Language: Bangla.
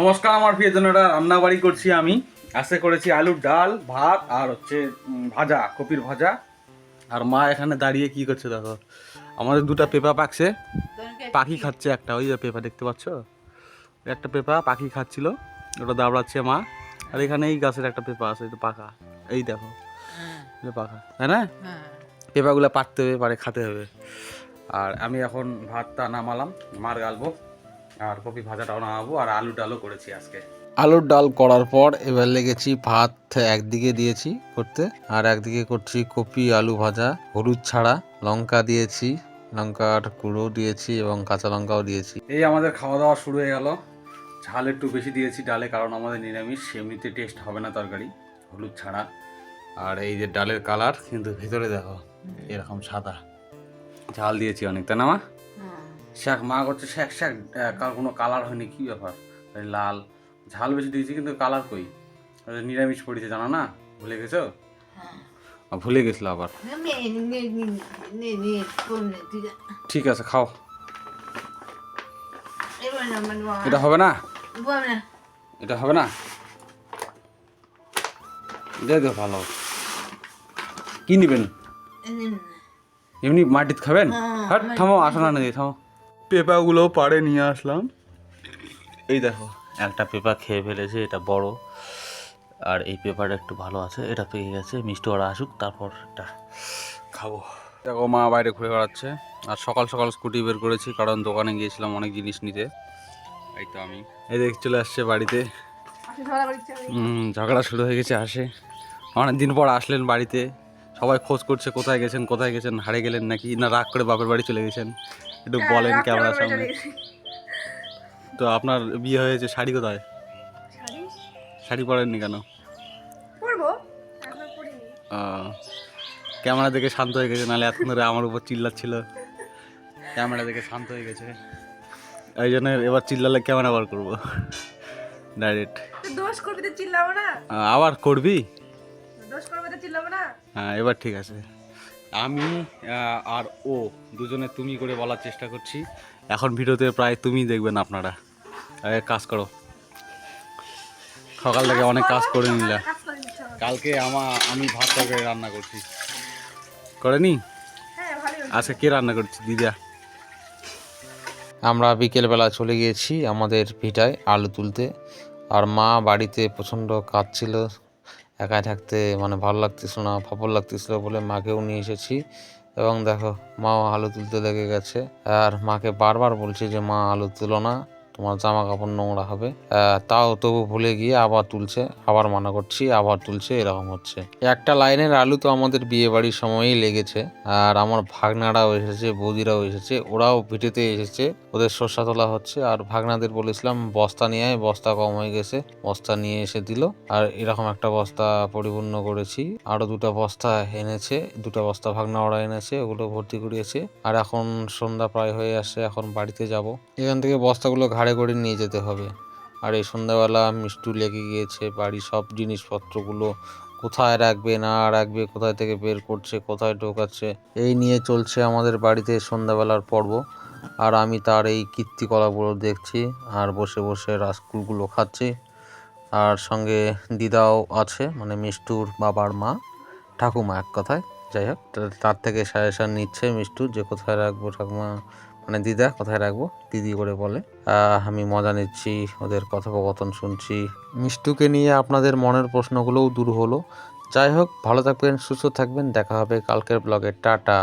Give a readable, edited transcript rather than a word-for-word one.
নমস্কার আমার প্রিয়জনেরা, রান্না বাড়ি করছি আমি। আজকে করেছি আলুর ডাল, ভাত আর হচ্ছে ভাজা, কপির ভাজা। আর মা এখানে দাঁড়িয়ে কি করছে দেখো, আমাদের দুটো পেঁপা পাকছে, পাখি খাচ্ছে একটা, ওই যে পেঁপা দেখতে পাচ্ছ, একটা পেঁপা পাখি খাচ্ছিল, ওটা দাবড়াচ্ছে মা। আর এখানে এই গাছের একটা পেঁপা আছে, এটা পাকা, এই দেখো এটা পাকা, তাই না? পেঁপাগুলো পাকতে হবে, পারে খেতে হবে। আর আমি এখন ভাতটা নামালাম, মার গালবো, আর কপি ভাজাটাও নামাবো, আর আলু ডালও করেছি আজকে। আলুর ডাল করার পর এবার লেগেছি ভাত একদিকে দিয়েছি করতে, আর একদিকে করছি কপি আলু ভাজা, হলুদ ছাড়া, লঙ্কা দিয়েছি, লঙ্কার গুঁড়ো দিয়েছি এবং কাঁচা লঙ্কাও দিয়েছি। এই আমাদের খাওয়া দাওয়া শুরু হয়ে গেল। ঝাল একটু বেশি দিয়েছি ডালে, কারণ আমাদের নিরামিষ, এমনিতে টেস্ট হবে না তরকারি হলুদ ছাড়া। আর এই যে ডালের কালার, কিন্তু ভেতরে দেখো এরকম সাদা। ঝাল দিয়েছি অনেক, তাই না মা? শাক মা করছে শাক শাক, কোনো কালার হয়নি, কি ব্যাপার? লাল ঝাল বেশি দিয়েছি কিন্তু কালার কই? নিরামিষ পড়েছে জানো না, ভুলে গেছো? ভুলে গেছিল আবার। ঠিক আছে খাও। এটা হবে না, এটা হবে না, দিয়ে দেবো ভালো। কি নিবেন? এমনি মাটিতে খাবেন? হ্যাঁ থামো, আসো না দিয়ে থামো। পেঁপাগুলো পাড়ে নিয়ে আসলাম, এই দেখো একটা পেঁপা খেয়ে ফেলেছে, এটা বড়। আর এই পেঁপাটা একটু ভালো আছে, এটা পেয়ে গেছে, মিষ্টি ওরা আসুক তারপর এটা খাবো। দেখো মা বাইরে ঘুরে বেড়াচ্ছে, আর সকাল সকাল স্কুটি বের করেছি কারণ দোকানে গিয়েছিলাম অনেক জিনিস নিতে। এই তো আমি এই দেখ চলে আসছে বাড়িতে। ঝগড়া শুরু হয়ে গেছে, আসে অনেক দিন পর আসলেন বাড়িতে, সবাই খোঁজ করছে কোথায় গেছেন কোথায় গেছেন, হারিয়ে গেলেন নাকি না রাগ করে বাপের বাড়ি চলে গেছেন, একটু বলেন ক্যামেরার সামনে। তো আপনার বিয়ে হয়েছে, শাড়ি কোথায়? শাড়ি পরেননি কেন? ক্যামেরা দেখে শান্ত হয়ে গেছে, নাহলে এতক্ষণ ধরে আমার উপর চিল্লাচ্ছিল। ক্যামেরা দেখে শান্ত হয়ে গেছে, এই জন্য এবার চিল্লালে ক্যামেরা বার করবো ডাইরেক্ট। আবার করবি? হ্যাঁ এবার ঠিক আছে। আমি আর ও দুজনে তুমি করে বলার চেষ্টা করছি। এখন ভিডিওতে প্রায় তুমি দেখবেন আপনারা। কাজ করো, সকাল থেকে অনেক কাজ করে নিলা। কালকে আমি ভাত তরকারি রান্না করছি, করেনি? আজকে কে রান্না করছি? দিদা। আমরা বিকেলবেলা চলে গিয়েছি আমাদের ভিটায় আলু তুলতে, আর মা বাড়িতে প্রচণ্ড কাজ ছিল, একাই থাকতে মানে ভালো লাগতেছিল না, ফাপড় লাগতেছিল বলে মাকেও নিয়ে এসেছি। এবং দেখো মাও আলু তুলতে লেগে গেছে, আর মাকে বারবার বলছি যে মা আলু তুলো না, তোমার জামা কাপড় নোংরা হবে, তাও তবু ভুলে গিয়ে আবার তুলছে, আবার মানা করছি, আবার তুলছে, এরকম হচ্ছে। একটা লাইনের আলু তো আমাদের বিয়ে বাড়ির সময়ই লেগেছে। আর আমার ভাগনারাও এসেছে, বৌদিরাও এসেছে, ওরাও ভিটেতে এসেছে, ওদের সর্ষা তোলা হচ্ছে। আর ভাগনাদের বলেছিলাম বস্তা নিয়ে আয়, বস্তা কম হয়ে গেছে, বস্তা নিয়ে এসে দিল। আর এরকম একটা বস্তা পরিপূর্ণ করেছি, আরো দুটা বস্তা এনেছে, দুটা বস্তা ভাগনা ওরা এনেছে, ওগুলো ভর্তি করিয়েছে। আর এখন সন্ধ্যা প্রায় হয়ে আসছে, এখন বাড়িতে যাব, এখান থেকে বস্তাগুলো ঘাড়ে করে নিয়ে যেতে হবে। আর এই সন্ধ্যাবেলা মিষ্টু লেগে গিয়েছে, বাড়ির সব জিনিসপত্রগুলো কোথায় রাখবে না রাখবে, কোথায় থেকে বের করছে, কোথায় ঢোকাচ্ছে, এই নিয়ে চলছে আমাদের বাড়িতে সন্ধ্যাবেলার পর্ব। আর আমি তার এই কীর্তিকলাপগুলো দেখছি, আর বসে বসে রাজকুলগুলো খাচ্ছি। আর সঙ্গে দিদাও আছে, মানে মিষ্টুর বাবার মা, ঠাকুমা এক কথায়। যাই হোক, তার থেকে সাজেশন নিচ্ছে মিষ্টু যে কোথায় রাখবো, ঠাকুমা মানে দিদা কোথায় রাখবো, দিদি করে বলে। আমি মজা নিচ্ছি, ওদের কথোপকথন শুনছি। মিষ্টুকে নিয়ে আপনাদের মনের প্রশ্নগুলোও দূর হলো। যাই হোক, ভালো থাকবেন, সুস্থ থাকবেন, দেখা হবে কালকের ব্লগে, টাটা।